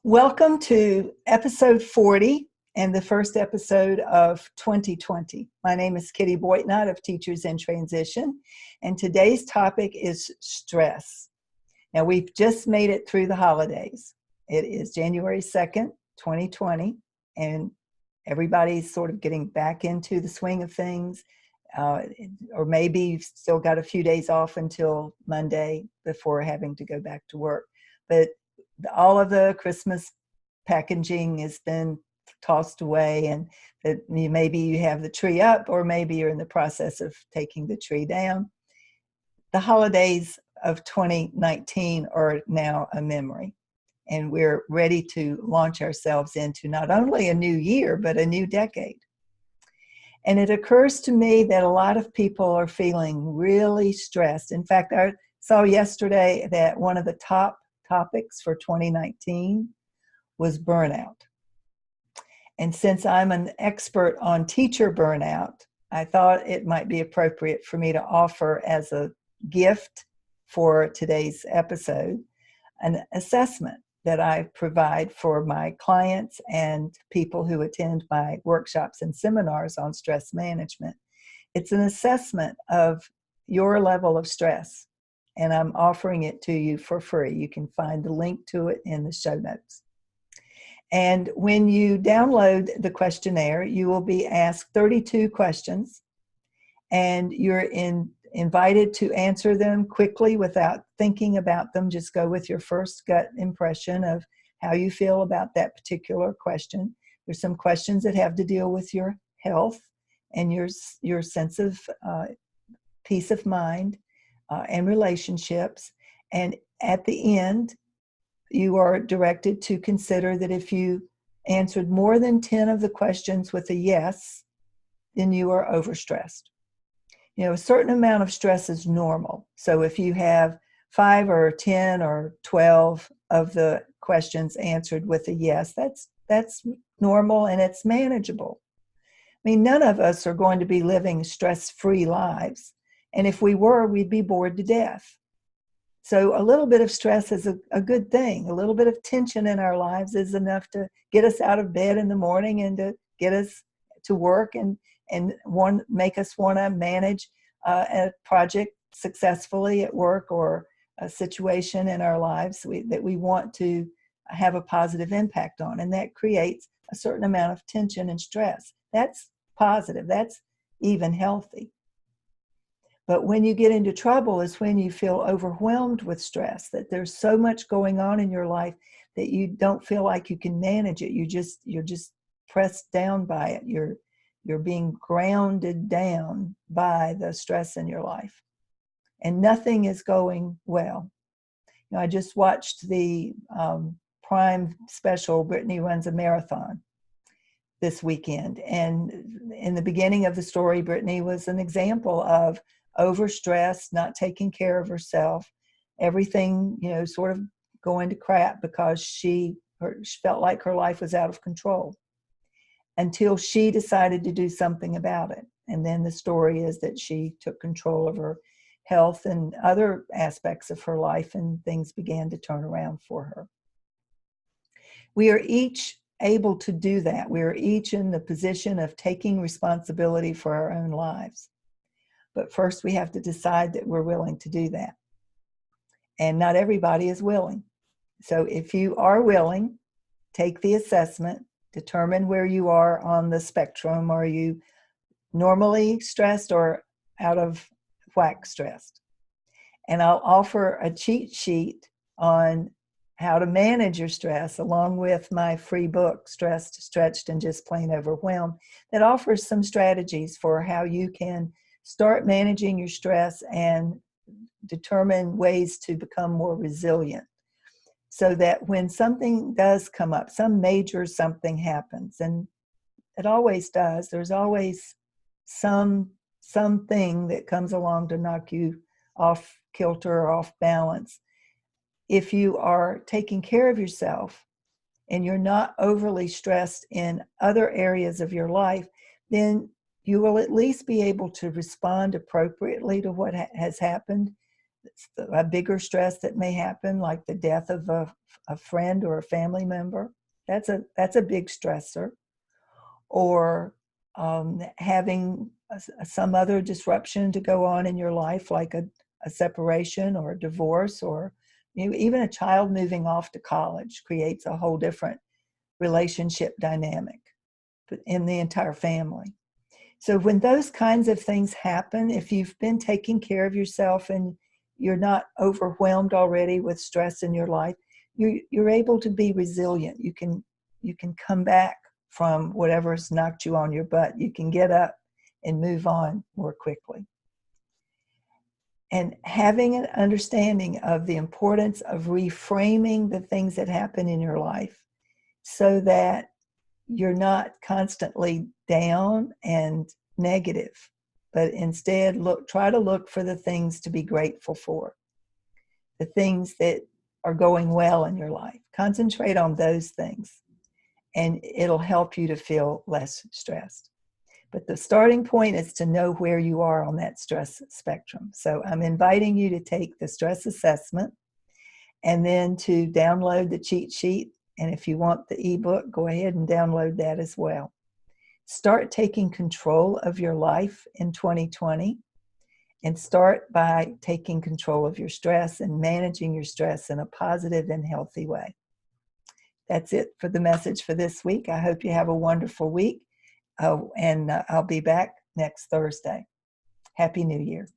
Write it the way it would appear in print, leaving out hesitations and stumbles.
Welcome to episode 40 and the first episode of 2020. My name is Kitty Boitnott of Teachers in Transition, and today's topic is stress. Now, we've just made it through the holidays. It is January 2nd, 2020, and everybody's sort of getting back into the swing of things, or maybe you've still got a few days off until Monday before having to go back to work. But all of the Christmas packaging has been tossed away, and that maybe you have the tree up, or maybe you're in the process of taking the tree down. The holidays of 2019 are now a memory, and we're ready to launch ourselves into not only a new year, but a new decade. And it occurs to me that a lot of people are feeling really stressed. In fact, I saw yesterday that one of the top topics for 2019 was burnout. And since I'm an expert on teacher burnout, I thought it might be appropriate for me to offer as a gift for today's episode an assessment that I provide for my clients and people who attend my workshops and seminars on stress management. It's an assessment of your level of stress, and I'm offering it to you for free. You can find the link to it in the show notes. And when you download the questionnaire, you will be asked 32 questions, and you're invited to answer them quickly without thinking about them. Just go with your first gut impression of how you feel about that particular question. There's some questions that have to deal with your health and your sense of peace of mind and relationships. And at the end, you are directed to consider that if you answered more than 10 of the questions with a yes, then you are overstressed. You know, a certain amount of stress is normal. So if you have 5 or 10 or 12 of the questions answered with a yes, that's normal and it's manageable. I mean, none of us are going to be living stress-free lives. And if we were, we'd be bored to death. So a little bit of stress is a good thing. A little bit of tension in our lives is enough to get us out of bed in the morning and to get us to work and make us want to manage a project successfully at work, or a situation in our lives that we want to have a positive impact on. And that creates a certain amount of tension and stress. That's positive. That's even healthy. But when you get into trouble is when you feel overwhelmed with stress, that there's so much going on in your life that you don't feel like you can manage it. You're just pressed down by it. You're being grounded down by the stress in your life. And nothing is going well. You know, I just watched the Prime special, Brittany Runs a Marathon, this weekend. And in the beginning of the story, Brittany was an example of overstressed, not taking care of herself, everything, you know, sort of going to crap because she felt like her life was out of control until she decided to do something about it. And then the story is that she took control of her health and other aspects of her life, and things began to turn around for her. We are each able to do that. We are each in the position of taking responsibility for our own lives. But first, we have to decide that we're willing to do that. And not everybody is willing. So if you are willing, take the assessment, determine where you are on the spectrum. Are you normally stressed or out of whack stressed? And I'll offer a cheat sheet on how to manage your stress, along with my free book, Stressed, Stretched, and Just Plain Overwhelmed, that offers some strategies for how you can start managing your stress and determine ways to become more resilient, so that when something does come up, some major something happens, and it always does, there's always something that comes along to knock you off kilter or off balance. If you are taking care of yourself and you're not overly stressed in other areas of your life, then you will at least be able to respond appropriately to what has happened. a bigger stress that may happen, like the death of a friend or a family member. That's a big stressor. Or having some other disruption to go on in your life, like a separation or a divorce, or even a child moving off to college creates a whole different relationship dynamic in the entire family. So when those kinds of things happen, if you've been taking care of yourself and you're not overwhelmed already with stress in your life, you're able to be resilient. You can come back from whatever's knocked you on your butt. You can get up and move on more quickly. And having an understanding of the importance of reframing the things that happen in your life so that you're not constantly down and negative, but instead try to look for the things to be grateful for, the things that are going well in your life. Concentrate on those things, and it'll help you to feel less stressed. But the starting point is to know where you are on that stress spectrum. So I'm inviting you to take the stress assessment and then to download the cheat sheet. And if you want the ebook, go ahead and download that as well. Start taking control of your life in 2020, and start by taking control of your stress and managing your stress in a positive and healthy way. That's it for the message for this week. I hope you have a wonderful week, and I'll be back next Thursday. Happy New Year.